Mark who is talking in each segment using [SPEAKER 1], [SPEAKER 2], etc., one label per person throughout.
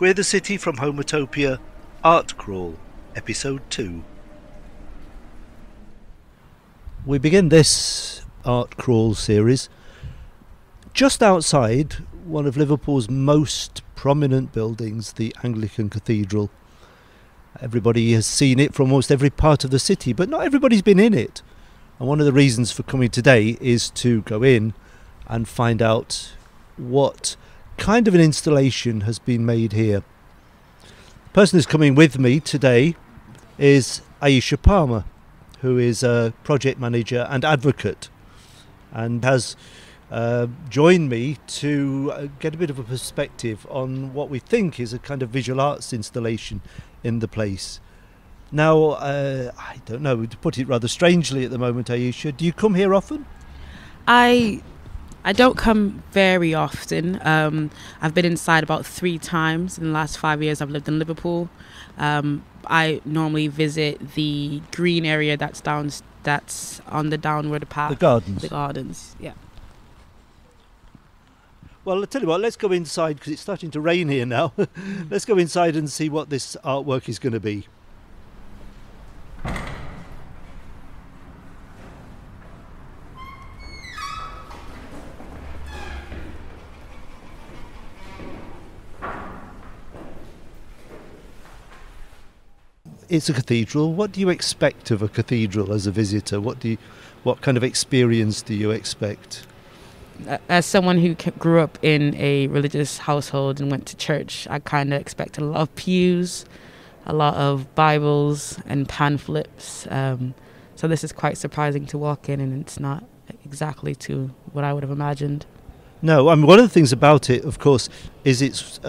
[SPEAKER 1] Queer the City from Homotopia, Art Crawl, Episode 2. We begin this Art Crawl series just outside one of Liverpool's most prominent buildings, the Anglican Cathedral. Everybody has seen it from almost every part of the city, but not everybody's been in it. And one of the reasons for coming today is to go in and find out what kind of an installation has been made here. The person who's coming with me today is Iesha Palmer, who is a project manager and advocate, and has joined me to get a bit of a perspective on what we think is a kind of visual arts installation in the place. Now, I don't know, to put it rather strangely at the moment, Iesha, do you come here often?
[SPEAKER 2] I don't come very often. I've been inside about 3 times in the last 5 years I've lived in Liverpool. I normally visit the green area that's on the downward path.
[SPEAKER 1] The gardens.
[SPEAKER 2] The gardens, yeah.
[SPEAKER 1] Well, I'll tell you what, let's go inside because it's starting to rain here now. Let's go inside and see what this artwork is going to be. It's a cathedral. What do you expect of a cathedral as a visitor? What kind of experience do you expect?
[SPEAKER 2] As someone who grew up in a religious household and went to church, I kind of expected a lot of pews, a lot of Bibles and pamphlets. So this is quite surprising to walk in, and it's not exactly to what I would have imagined.
[SPEAKER 1] No, I mean, one of the things about it, of course, is it's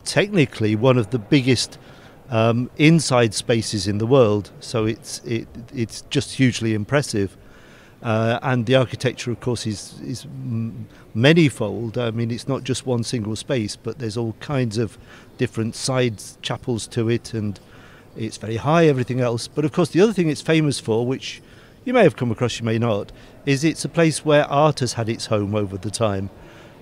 [SPEAKER 1] technically one of the biggest inside spaces in the world, so it's just hugely impressive, and the architecture, of course, is manifold. I mean, it's not just one single space, but there's all kinds of different side chapels to it, and it's very high, everything else. But of course, the other thing it's famous for, which you may have come across, you may not, is it's a place where art has had its home over the time.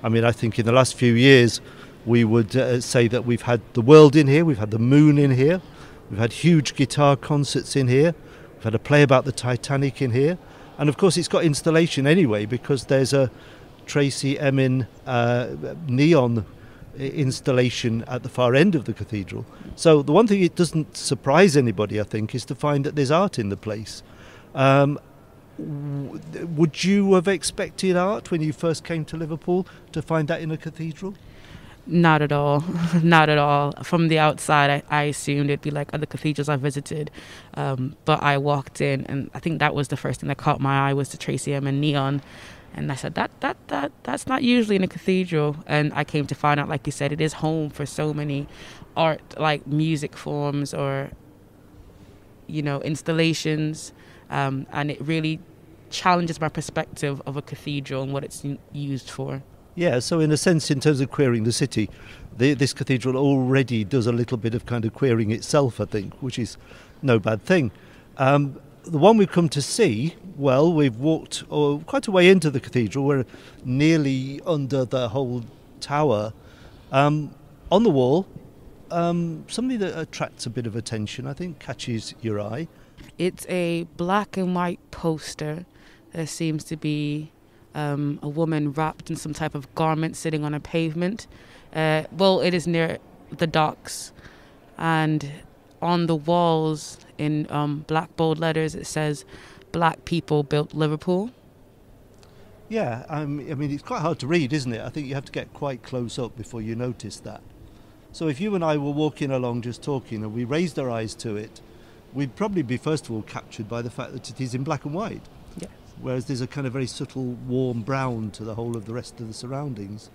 [SPEAKER 1] I mean, I think in the last few years we would say that we've had the world in here, we've had the moon in here, we've had huge guitar concerts in here, we've had a play about the Titanic in here, and of course it's got installation anyway because there's a Tracey Emin neon installation at the far end of the cathedral. So the one thing it doesn't surprise anybody, I think, is to find that there's art in the place. Would you have expected art when you first came to Liverpool to find that in a cathedral?
[SPEAKER 2] Not at all. Not at all. From the outside, I assumed it'd be like other cathedrals I visited. But I walked in, and I think that was the first thing that caught my eye was the Tracey Emin neon. And I said, that's not usually in a cathedral. And I came to find out, like you said, it is home for so many art, like music forms or, installations. And it really challenges my perspective of a cathedral and what it's used for.
[SPEAKER 1] Yeah, so in a sense, in terms of queering the city, this cathedral already does a little bit of kind of queering itself, I think, which is no bad thing. The one we've come to see, well, we've walked quite a way into the cathedral. We're nearly under the whole tower. On the wall, something that attracts a bit of attention, I think, catches your eye.
[SPEAKER 2] It's a black and white poster. There seems to be a woman wrapped in some type of garment sitting on a pavement. It is near the docks, and on the walls in black bold letters it says, "Black people built Liverpool."
[SPEAKER 1] Yeah, I mean, it's quite hard to read, isn't it? I think you have to get quite close up before you notice that. So if you and I were walking along just talking and we raised our eyes to it, we'd probably be first of all captured by the fact that it is in black and white.
[SPEAKER 2] Yes.
[SPEAKER 1] Whereas there's a kind of very subtle warm brown to the whole of the rest of the surroundings.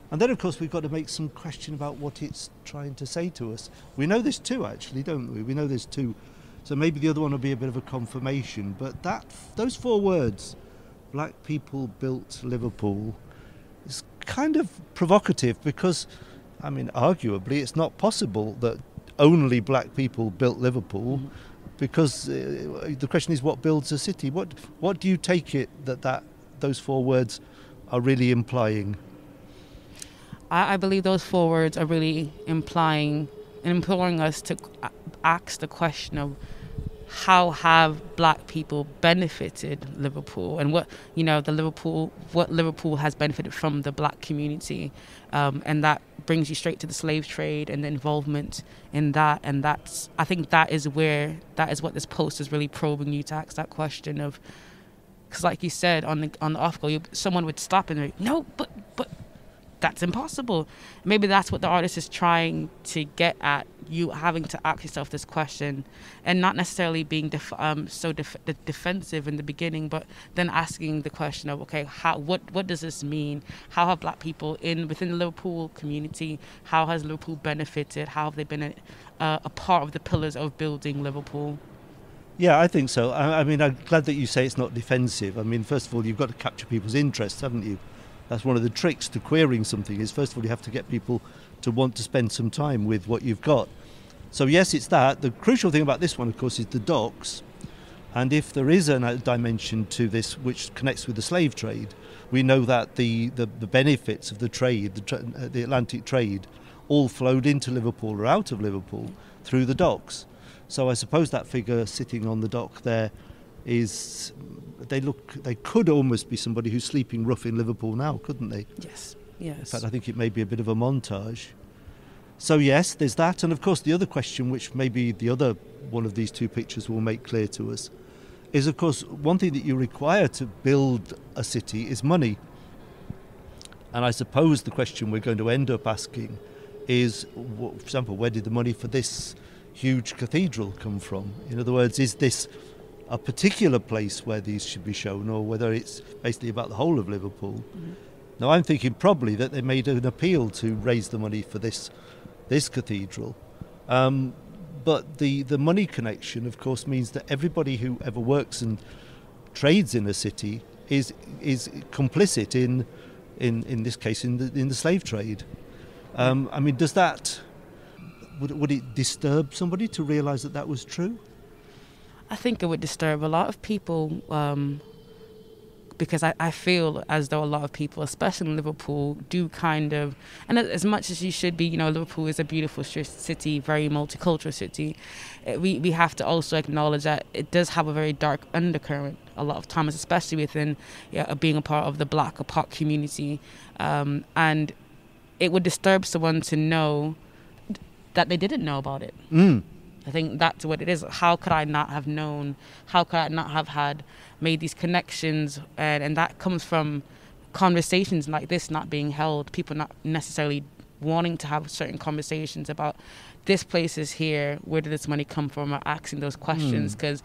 [SPEAKER 1] And then, of course, we've got to make some question about what it's trying to say to us. We know there's 2, actually, don't we? We know there's 2. So maybe the other one will be a bit of a confirmation. But those 4 words, black people built Liverpool, is kind of provocative because, I mean, arguably it's not possible that only black people built Liverpool. Because the question is, what builds a city? What do you take it that those 4 words are really implying?
[SPEAKER 2] I believe those four words are really implying and imploring us to ask the question of how have black people benefited Liverpool, and what Liverpool has benefited from the black community, and that brings you straight to the slave trade and the involvement in that. And I think that is what this post is really probing you to ask that question of, because like you said on the article, someone would stop and be, no, but that's impossible. Maybe that's what the artist is trying to get at, you having to ask yourself this question, and not necessarily being defensive in the beginning, but then asking the question of, okay, what does this mean? How have black people within the Liverpool community, how has Liverpool benefited? How have they been a part of the pillars of building Liverpool?
[SPEAKER 1] Yeah, I think so. I mean, I'm glad that you say it's not defensive. I mean, first of all, you've got to capture people's interest, haven't you? That's one of the tricks to querying something, is first of all you have to get people to want to spend some time with what you've got. So yes, it's that. The crucial thing about this one, of course, is the docks. And if there is a dimension to this which connects with the slave trade, we know that the benefits of the trade, the Atlantic trade, all flowed into Liverpool or out of Liverpool through the docks. So I suppose that figure sitting on the dock there is, they could almost be somebody who's sleeping rough in Liverpool now, couldn't they?
[SPEAKER 2] Yes.
[SPEAKER 1] In fact, I think it may be a bit of a montage. So yes, there's that. And of course the other question, which maybe the other one of these two pictures will make clear to us, is of course one thing that you require to build a city is money. And I suppose the question we're going to end up asking is, for example, where did the money for this huge cathedral come from? In other words, is this a particular place where these should be shown, or whether it's basically about the whole of Liverpool? Mm-hmm. Now I'm thinking probably that they made an appeal to raise the money for this cathedral, but the money connection of course means that everybody who ever works and trades in a city is complicit in this case in the slave trade. I mean, does that would it disturb somebody to realise that was true?
[SPEAKER 2] I think it would disturb a lot of people, because I feel as though a lot of people, especially in Liverpool, do kind of, and as much as you should be, Liverpool is a beautiful city, very multicultural city, we have to also acknowledge that it does have a very dark undercurrent a lot of times, especially within being a part of the black APOC community, and it would disturb someone to know that they didn't know about it. I think that's what it is. How could I not have known? How could I not have made these connections? And that comes from conversations like this not being held, people not necessarily wanting to have certain conversations about this place is here, where did this money come from, or asking those questions, because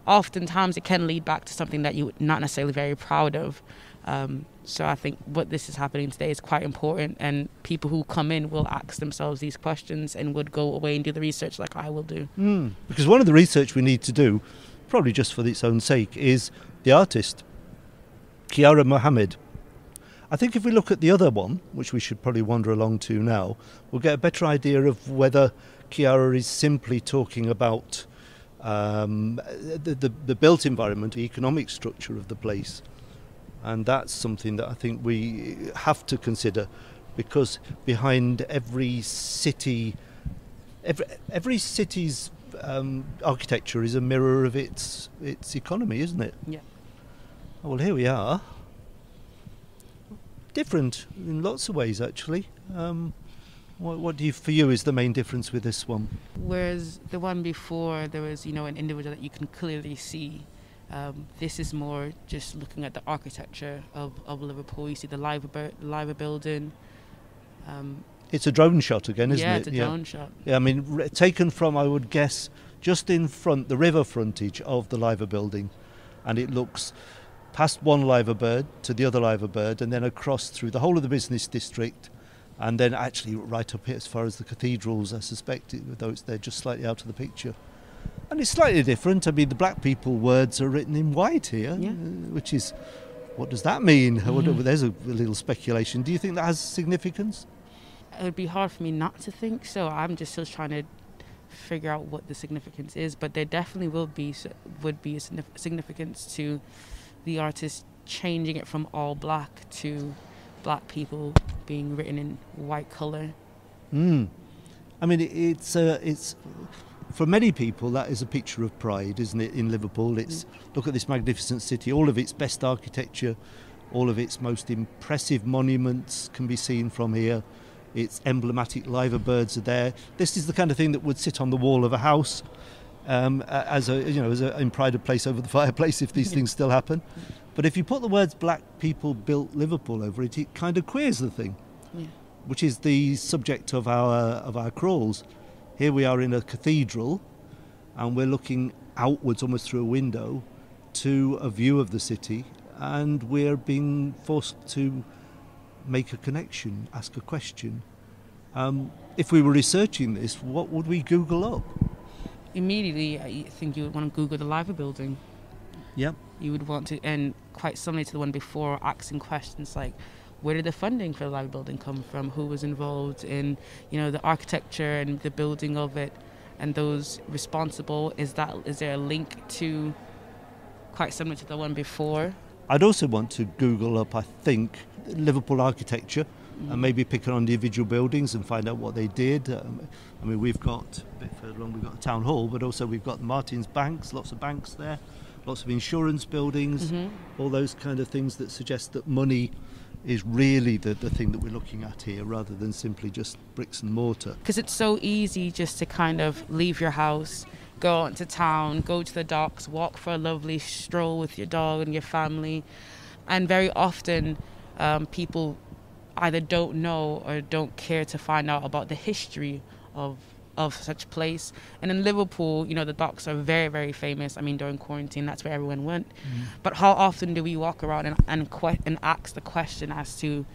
[SPEAKER 2] oftentimes it can lead back to something that you're not necessarily very proud of. So I think what this is happening today is quite important, and people who come in will ask themselves these questions and would go away and do the research like I will do.
[SPEAKER 1] Because one of the research we need to do, probably just for its own sake, is the artist, Kiara Mohamed. I think if we look at the other one, which we should probably wander along to now, we'll get a better idea of whether Kiara is simply talking about the built environment, the economic structure of the place. And that's something that I think we have to consider, because behind every city, every city's architecture is a mirror of its economy, isn't it?
[SPEAKER 2] Yeah.
[SPEAKER 1] Oh, well, here we are. Different in lots of ways, actually. What do you, for you, is the main difference with this one?
[SPEAKER 2] Whereas the one before, there was, an individual that you can clearly see. This is more just looking at the architecture of Liverpool. You see the Liver building.
[SPEAKER 1] It's a drone shot again, isn't it?
[SPEAKER 2] Yeah, it's a drone shot.
[SPEAKER 1] Yeah, I mean, taken from, I would guess, just in front, the river frontage of the Liver building. And it looks past one Liver bird to the other Liver bird, and then across through the whole of the business district, and then actually right up here as far as the cathedrals, I suspect, though they're just slightly out of the picture. And it's slightly different. I mean, the black people words are written in white here, which is, what does that mean? There's a little speculation. Do you think that has significance?
[SPEAKER 2] It would be hard for me not to think so. I'm just still trying to figure out what the significance is, but there definitely would be a significance to the artist changing it from all black to black people being written in white colour.
[SPEAKER 1] I mean, it's for many people that is a picture of pride, isn't it? In Liverpool, it's look at this magnificent city, all of its best architecture, all of its most impressive monuments can be seen from here. Its emblematic liver birds are there. This is the kind of thing that would sit on the wall of a house, as a in pride of place over the fireplace if these things still happen. But if you put the words "Black people built Liverpool" over it, it kind of queers the thing, which is the subject of our crawls. Here we are in a cathedral, and we're looking outwards almost through a window to a view of the city, and we're being forced to make a connection, ask a question. If we were researching this, what would we Google up?
[SPEAKER 2] Immediately, I think you would want to Google the Liver building.
[SPEAKER 1] Yeah.
[SPEAKER 2] You would want to, and quite similar to the one before, asking questions like, where did the funding for the Liver building come from? Who was involved in, the architecture and the building of it, and those responsible? Is there a link to, quite similar to the one before?
[SPEAKER 1] I'd also want to Google up, I think, Liverpool architecture, and maybe pick on individual buildings and find out what they did. We've got, a bit further on, we've got a town hall, but also we've got Martin's banks, lots of banks there, lots of insurance buildings, all those kind of things that suggest that money is really the thing that we're looking at here, rather than simply just bricks and mortar.
[SPEAKER 2] Because it's so easy just to kind of leave your house, go out into town, go to the docks, walk for a lovely stroll with your dog and your family. And very often people either don't know or don't care to find out about the history of such place. And in Liverpool, the docks are very, very famous. I mean, during quarantine, that's where everyone went. But how often do we walk around and ask the question as to,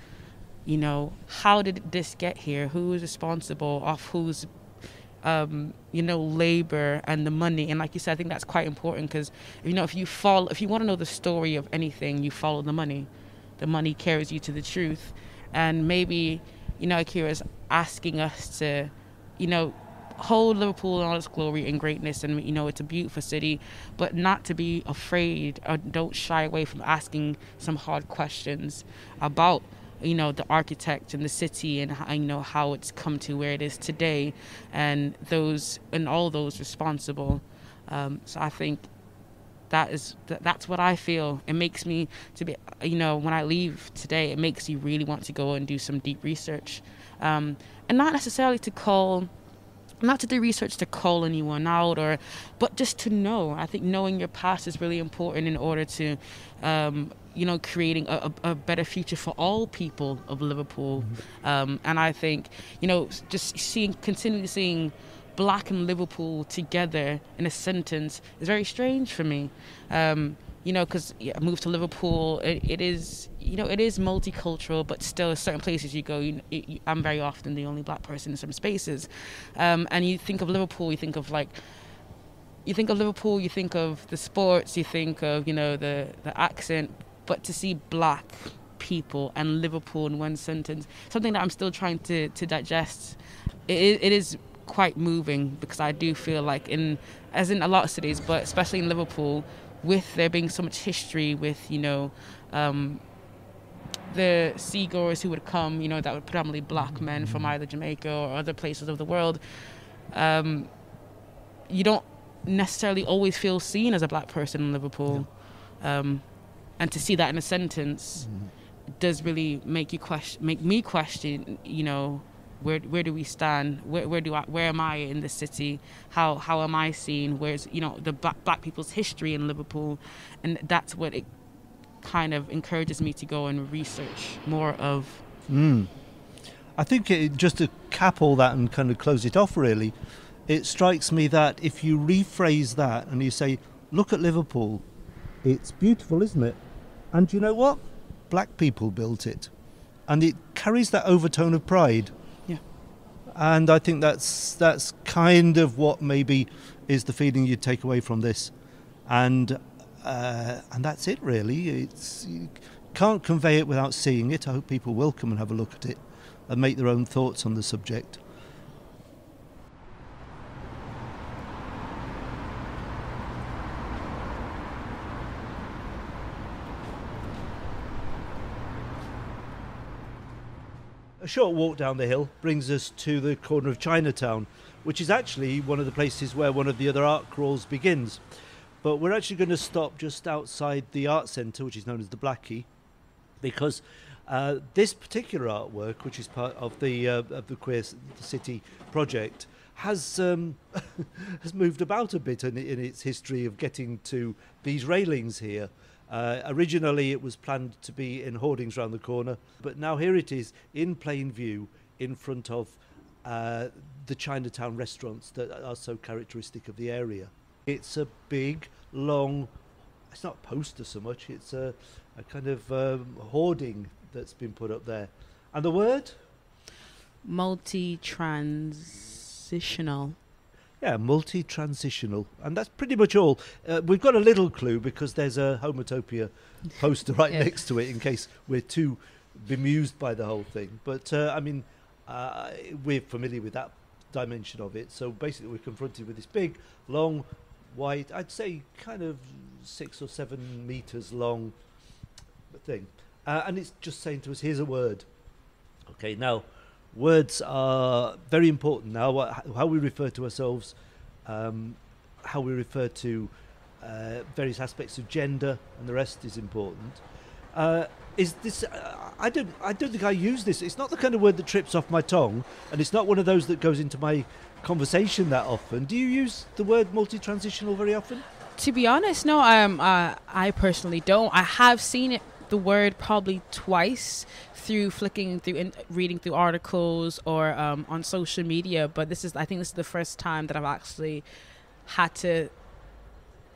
[SPEAKER 2] how did this get here? Who is responsible? Of whose labor and the money? And like you said, I think that's quite important, because if you want to know the story of anything, you follow the money. The money carries you to the truth. And maybe Kiara's asking us to hold Liverpool in all its glory and greatness, and it's a beautiful city, but not to be afraid, or don't shy away from asking some hard questions about the architect and the city, and how it's come to where it is today, and all those responsible. So I think that's what I feel. It makes me to be, when I leave today, it makes you really want to go and do some deep research, and not necessarily not to do research to call anyone out, but just to know. I think knowing your past is really important in order to, creating a better future for all people of Liverpool. And I think, just continually seeing Black and Liverpool together in a sentence is very strange for me. Because I moved to Liverpool. It is multicultural, but still, certain places you go, I'm very often the only Black person in some spaces. And you think of Liverpool, you think of the sports, you think of the accent, but to see Black people and Liverpool in one sentence, something that I'm still trying to digest. It is quite moving, because I do feel like as in a lot of cities, but especially in Liverpool, with there being so much history with, the seagoers who would come, that were predominantly Black men from either Jamaica or other places of the world, you don't necessarily always feel seen as a Black person in Liverpool. And to see that in a sentence does really make me question, where do we stand? Where am I in the city? How am I seen? Where's the Black people's history in Liverpool? And that's what it kind of encourages me to go and research more of.
[SPEAKER 1] I think just to cap all that and kind of close it off, really, it strikes me that if you rephrase that and you say, look at Liverpool, it's beautiful, isn't it? And you know what? Black people built it. And it carries that overtone of pride. And I think that's kind of what maybe is the feeling you take away from this, and that's it really. You can't convey it without seeing it. I hope people will come and have a look at it and make their own thoughts on the subject. A short walk down the hill brings us to the corner of Chinatown, which is actually one of the places where one of the other art crawls begins. But we're actually going to stop just outside the art centre, which is known as the Blackie, because this particular artwork, which is part of the Queer City project, has has moved about a bit in its history of getting to these railings here. Originally it was planned to be in hoardings round the corner, but now here it is in plain view in front of the Chinatown restaurants that are so characteristic of the area. It's a big, long, it's not a poster so much, it's a kind of hoarding that's been put up there. And the word?
[SPEAKER 2] Multi-transitional.
[SPEAKER 1] Yeah, multi-transitional. And that's pretty much all. We've got a little clue because there's a Homotopia poster right next to it in case we're too bemused by the whole thing. But, we're familiar with that dimension of it. So basically we're confronted with this big, long, white, I'd say kind of 6 or 7 meters long thing. And it's just saying to us, here's a word. Okay, now... words are very important now. How we refer to ourselves, how we refer to various aspects of gender, and the rest is important. Is this? I don't think I use this. It's not the kind of word that trips off my tongue, and it's not one of those that goes into my conversation that often. Do you use the word multi-transitional very often?
[SPEAKER 2] To be honest, no. I personally don't. I have seen the word probably twice through flicking through and reading through articles or on social media, but I think this is the first time that I've actually had to,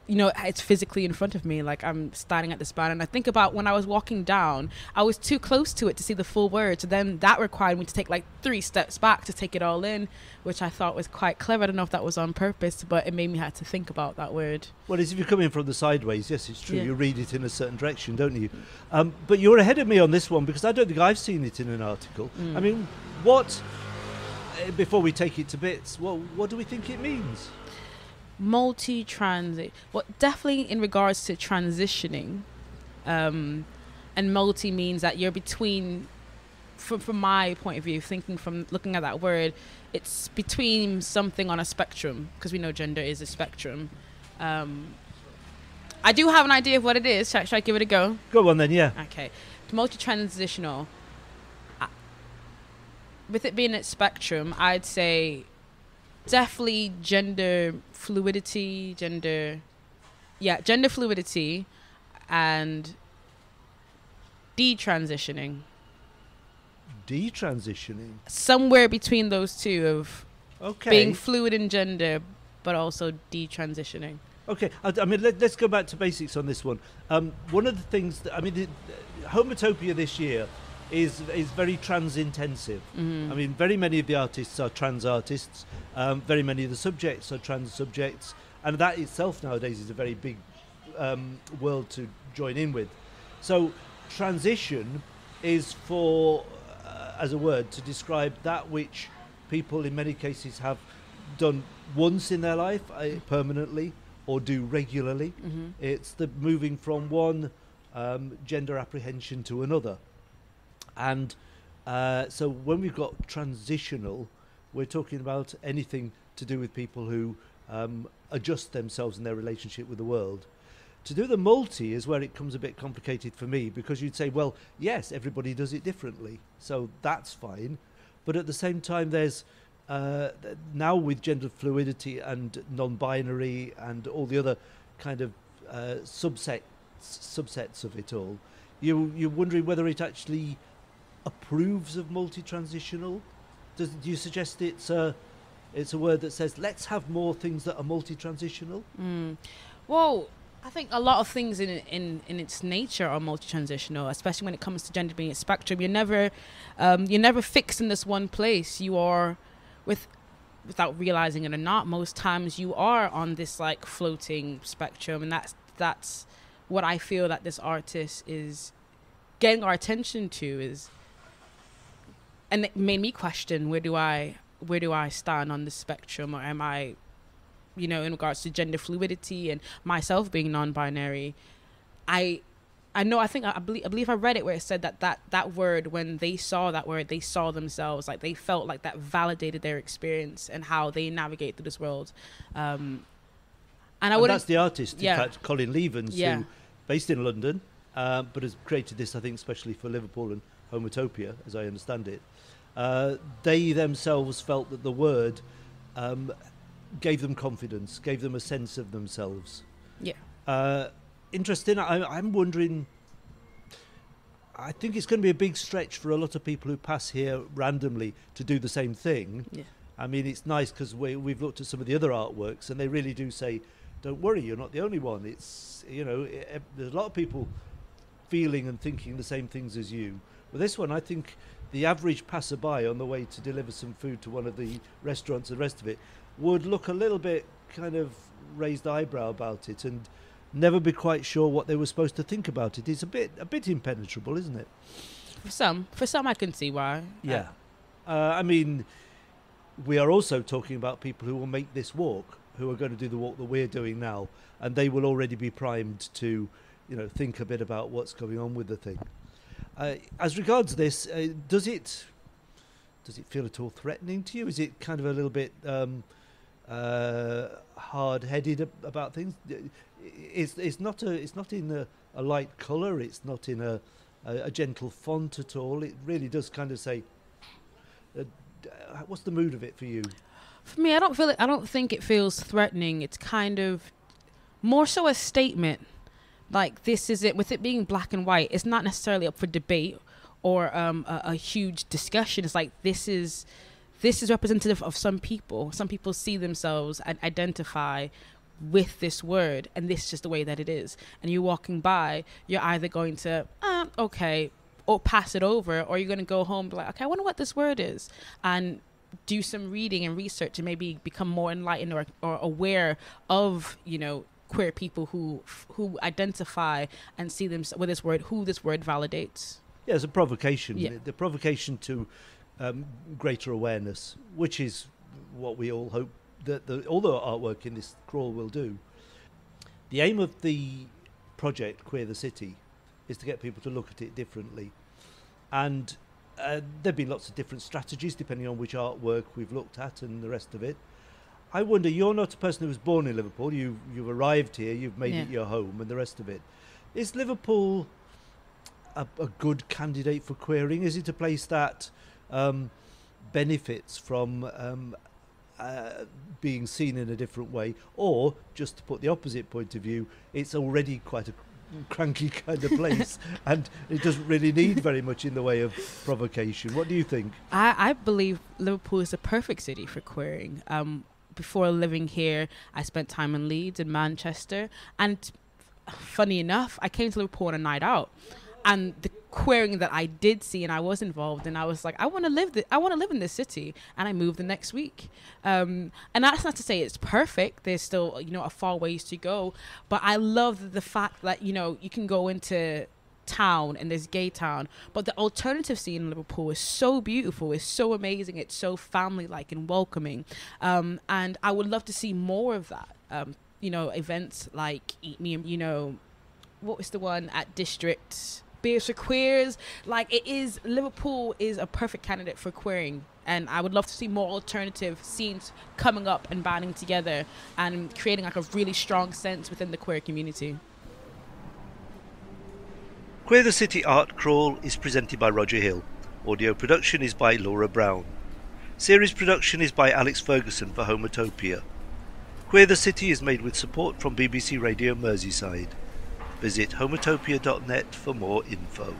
[SPEAKER 2] it's physically in front of me, like I'm standing at this banner, and I think about when I was walking down, I was too close to it to see the full word, so then that required me to take like 3 steps back to take it all in, which I thought was quite clever. I don't know if that was on purpose, but it made me have to think about that word.
[SPEAKER 1] Well, as if you're coming from the sideways, yes, it's true. Yeah. You read it in a certain direction, don't you? But you're ahead of me on this one because I don't think I've seen it in an article. I mean, before we take it to bits, what do we think it means?
[SPEAKER 2] Multi-transit. Well, definitely in regards to transitioning, and multi means that you're between, from my point of view, thinking from looking at that word, it's between something on a spectrum, because we know gender is a spectrum. I do have an idea of what it is. Should I give it a go?
[SPEAKER 1] Go on then, yeah.
[SPEAKER 2] Okay. Multi-transitional. With it being a spectrum, I'd say definitely gender fluidity and detransitioning. Somewhere between those two of being fluid in gender but also detransitioning.
[SPEAKER 1] Okay, I mean, let's go back to basics on this one. One of the things that, Homotopia this year is very trans intensive. Mm-hmm. I mean, very many of the artists are trans artists, very many of the subjects are trans subjects, and that itself nowadays is a very big world to join in with. So transition is as a word to describe that which people in many cases have done once in their life, permanently, or do regularly. Mm-hmm. It's the moving from one gender apprehension to another. And so when we've got transitional, we're talking about anything to do with people who adjust themselves in their relationship with the world. To do the multi is where it comes a bit complicated for me, because you'd say, well, yes, everybody does it differently, so that's fine. But at the same time, there's now with gender fluidity and non-binary and all the other kind of subsets of it all, you're wondering whether it actually approves of multi-transitional. Do you suggest it's a word that says let's have more things that are multi-transitional?
[SPEAKER 2] Well, I think a lot of things in its nature are multi-transitional, especially when it comes to gender being a spectrum. You're never fixed in this one place. You are, without realizing it or not, most times you are on this like floating spectrum, and that's what I feel that this artist is getting our attention to and it made me question where do I stand on the spectrum, or am I, in regards to gender fluidity and myself being non-binary, I I know. I believe I read it where it said that word, when they saw that word, they saw themselves. Like, they felt like that validated their experience and how they navigate through this world. And
[SPEAKER 1] that's the artist,
[SPEAKER 2] yeah.
[SPEAKER 1] in fact, Colin Lievens,
[SPEAKER 2] Yeah.
[SPEAKER 1] who based in London, but has created this, I think, especially for Liverpool and Homotopia, as I understand it. They themselves felt that the word gave them confidence, gave them a sense of themselves.
[SPEAKER 2] Yeah.
[SPEAKER 1] Interesting. I'm wondering, I think it's going to be a big stretch for a lot of people who pass here randomly to do the same thing.
[SPEAKER 2] Yeah.
[SPEAKER 1] I mean, it's nice because we've looked at some of the other artworks and they really do say, don't worry, you're not the only one. It's, there's a lot of people feeling and thinking the same things as you. With this one, I think the average passerby on the way to deliver some food to one of the restaurants and the rest of it would look a little bit kind of raised eyebrow about it and never be quite sure what they were supposed to think about it. It's a bit impenetrable, isn't it?
[SPEAKER 2] For some I can see why.
[SPEAKER 1] Yeah. I mean, we are also talking about people who will make this walk, who are going to do the walk that we're doing now, and they will already be primed to, think a bit about what's going on with the thing. As regards this, does it feel at all threatening to you? Is it kind of a little bit hard-headed about things? It's not in a light colour. It's not in a gentle font at all. It really does kind of say. What's the mood of it for you?
[SPEAKER 2] For me, I don't think it feels threatening. It's kind of more so a statement. Like, this is it. With it being black and white, it's not necessarily up for debate or a huge discussion. It's like this is representative of some people. Some people see themselves and identify with this word, and this is just the way that it is. And you're walking by, you're either going to okay, or pass it over, or you're going to go home and be like, okay, I wonder what this word is, and do some reading and research and maybe become more enlightened or aware of queer people who identify and see them with this word, who this word validates.
[SPEAKER 1] Yeah, it's a provocation.
[SPEAKER 2] Yeah.
[SPEAKER 1] The provocation to greater awareness, which is what we all hope that all the artwork in this crawl will do. The aim of the project, Queer the City, is to get people to look at it differently. And there have been lots of different strategies depending on which artwork we've looked at and the rest of it. I wonder, you're not a person who was born in Liverpool. You've arrived here, you've made it your home and the rest of it. Is Liverpool a good candidate for queering? Is it a place that benefits from being seen in a different way? Or, just to put the opposite point of view, it's already quite a cranky kind of place and it doesn't really need very much in the way of provocation? What do you think?
[SPEAKER 2] I believe Liverpool is a perfect city for queering. Before living here, I spent time in Leeds and Manchester, and funny enough, I came to Liverpool on a night out, and the queering that I did see and I was involved in, I was like, I want to live in this city, and I moved the next week. And that's not to say it's perfect. There's still a far ways to go, but I love the fact that you can go into town and there's gay town, but the alternative scene in Liverpool is so beautiful, it's so amazing, it's so family like and welcoming, and I would love to see more of that. Events like Eat Me, what was the one at District, Beers for Queers. Like, Liverpool is a perfect candidate for queering, and I would love to see more alternative scenes coming up and banding together and creating like a really strong sense within the queer community.
[SPEAKER 1] Queer the City Art Crawl is presented by Roger Hill. Audio production is by Laura Brown. Series production is by Alex Ferguson for Homotopia. Queer the City is made with support from BBC Radio Merseyside. Visit homotopia.net for more info.